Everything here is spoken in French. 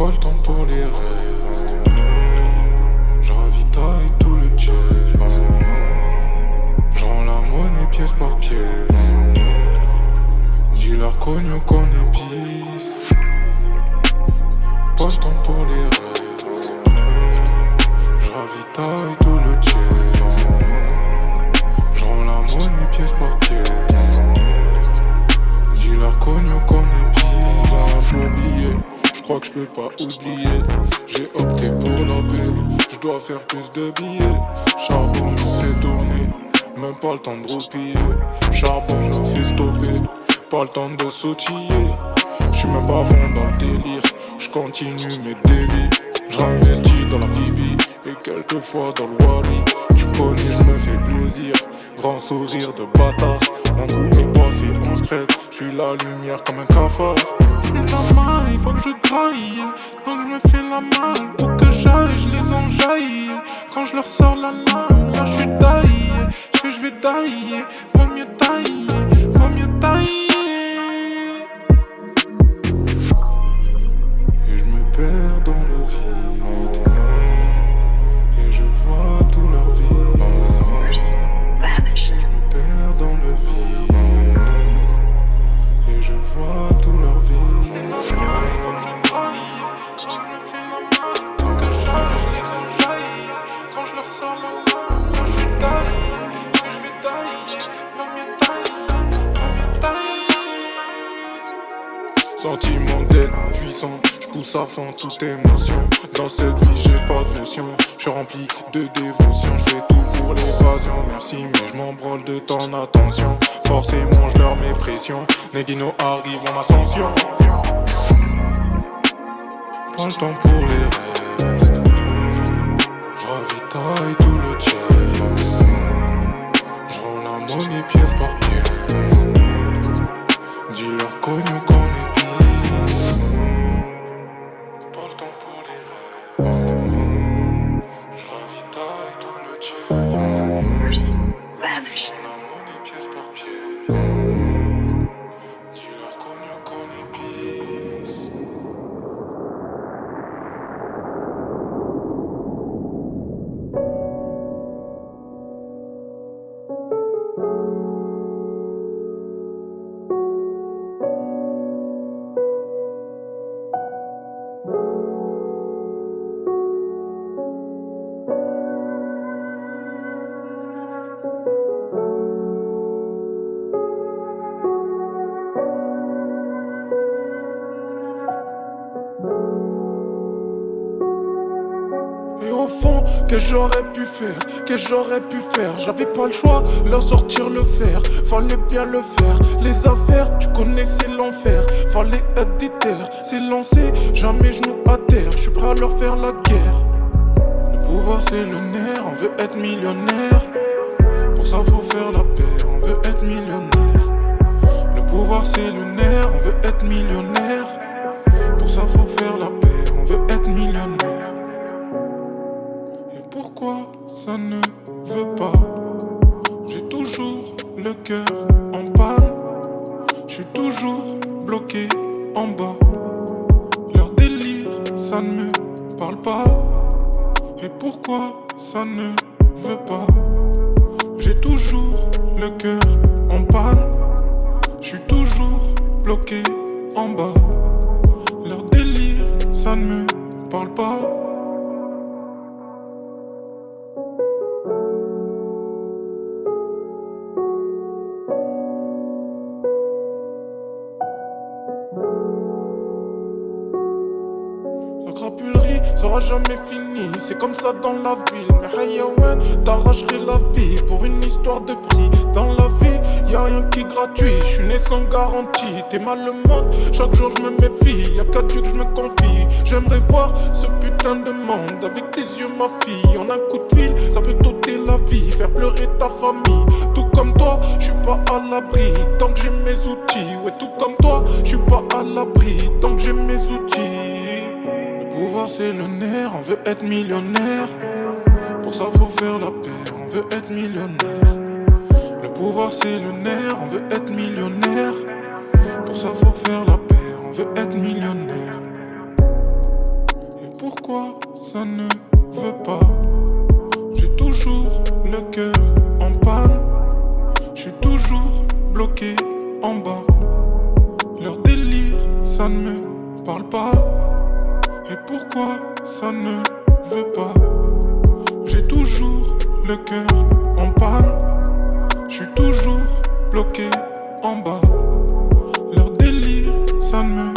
Pas le temps pour les restes. Je ravitaille tout le jet. Je rends la monnaie pièce par pièce. Dis-leur cognac en épice. Pas le temps pour les restes. Je ravitaille tout le jet. Je rends la monnaie pièce par pièce. Dis-leur cognac en épice. Un beau billet. J'crois que j'peux pas oublier. J'ai opté pour la paix. J'dois faire plus de billets. Charbon me fait tourner. Même pas le temps de roupiller. Charbon me fait stopper. Pas le temps de sautiller. J'suis même pas fond dans le délire. J'continue mes délits. J'investis dans la bibi. Et quelquefois dans le wari. Tu connais, j'me fais plaisir. Grand sourire de bâtard. Mon coup est passé en stress. J'suis la lumière comme un cafard. La main, il faut que je graille. Donc je me fais la malle. Où que j'aille, je les enjaille. Quand je leur sors la lame, là je suis taillé. Je vais tailler. Vaut mieux tailler. Vaut mieux tailler. Et je me perds dans le vide. Et je vois tout leur vice. Et je me perds dans le vide. Et je vois tout leur vice. Sentimentaire, puissant, j'pousse à fond toute émotion. Dans cette vie j'ai pas de notion. J'suis rempli de dévotion. J'fais tout pour l'évasion, merci mais j'm'en branle de ton attention. Forcément j'leur mets pression. Negino arrive en ascension. Pas le temps pour les restes. J'ravitaille tout le jet. J'rends la monnaie pièce par pièce. Dis-leur cognac en épice. Pas le temps pour les restes. J'ravitaille tout le jet. J'rends la monnaie pièce par pièce. Dis-leur cognac en épice. Et au fond, qu'est-ce j'aurais pu faire, j'avais pas le choix, leur sortir le fer, fallait bien le faire, les affaires, tu connais c'est l'enfer, fallait être déter, c'est lancé, jamais genoux à terre, je suis prêt à leur faire la guerre. Le pouvoir c'est le nerf, on veut être millionnaire, pour ça faut faire la paix, on veut être millionnaire. Le pouvoir c'est le nerf, on veut être millionnaire, pour ça faut faire la paix, on veut être millionnaire. Pourquoi ça ne veut pas? J'ai toujours le cœur en panne. Je suis toujours bloqué en bas. Leur délire, ça ne me parle pas. Et pourquoi ça ne veut pas? J'ai toujours le cœur en panne. Je suis toujours bloqué en bas. Leur délire, ça ne me parle pas. La crapulerie sera jamais finie, c'est comme ça dans la ville. Mais Hayawan, t'arracherais la vie pour une histoire de prix. Dans la vie, y'a rien qui est gratuit, j'suis né sans garantie. T'es mal le monde, chaque jour j'me méfie. Y'a qu'à Dieu que j'me confie. J'aimerais voir ce putain de monde avec tes yeux ma fille. En un coup de fil, ça peut t'ôter la vie, faire pleurer ta famille. Tout comme toi, j'suis pas à l'abri tant que j'ai mes outils. Ouais, tout comme toi, j'suis pas à l'abri tant que j'ai mes outils. Le pouvoir c'est le nerf, on veut être millionnaire. Pour ça faut faire la paix, on veut être millionnaire. Le pouvoir c'est le nerf, on veut être millionnaire. Pour ça faut faire la paix, on veut être millionnaire. pourquoi ça ne veut pas? J'ai toujours le cœur en panne. J'suis toujours bloqué en bas. Leur délire, ça ne me parle pas. Et pourquoi ça ne veut pas? J'ai toujours le cœur en panne. J'suis toujours bloqué en bas. Leur délire, ça ne me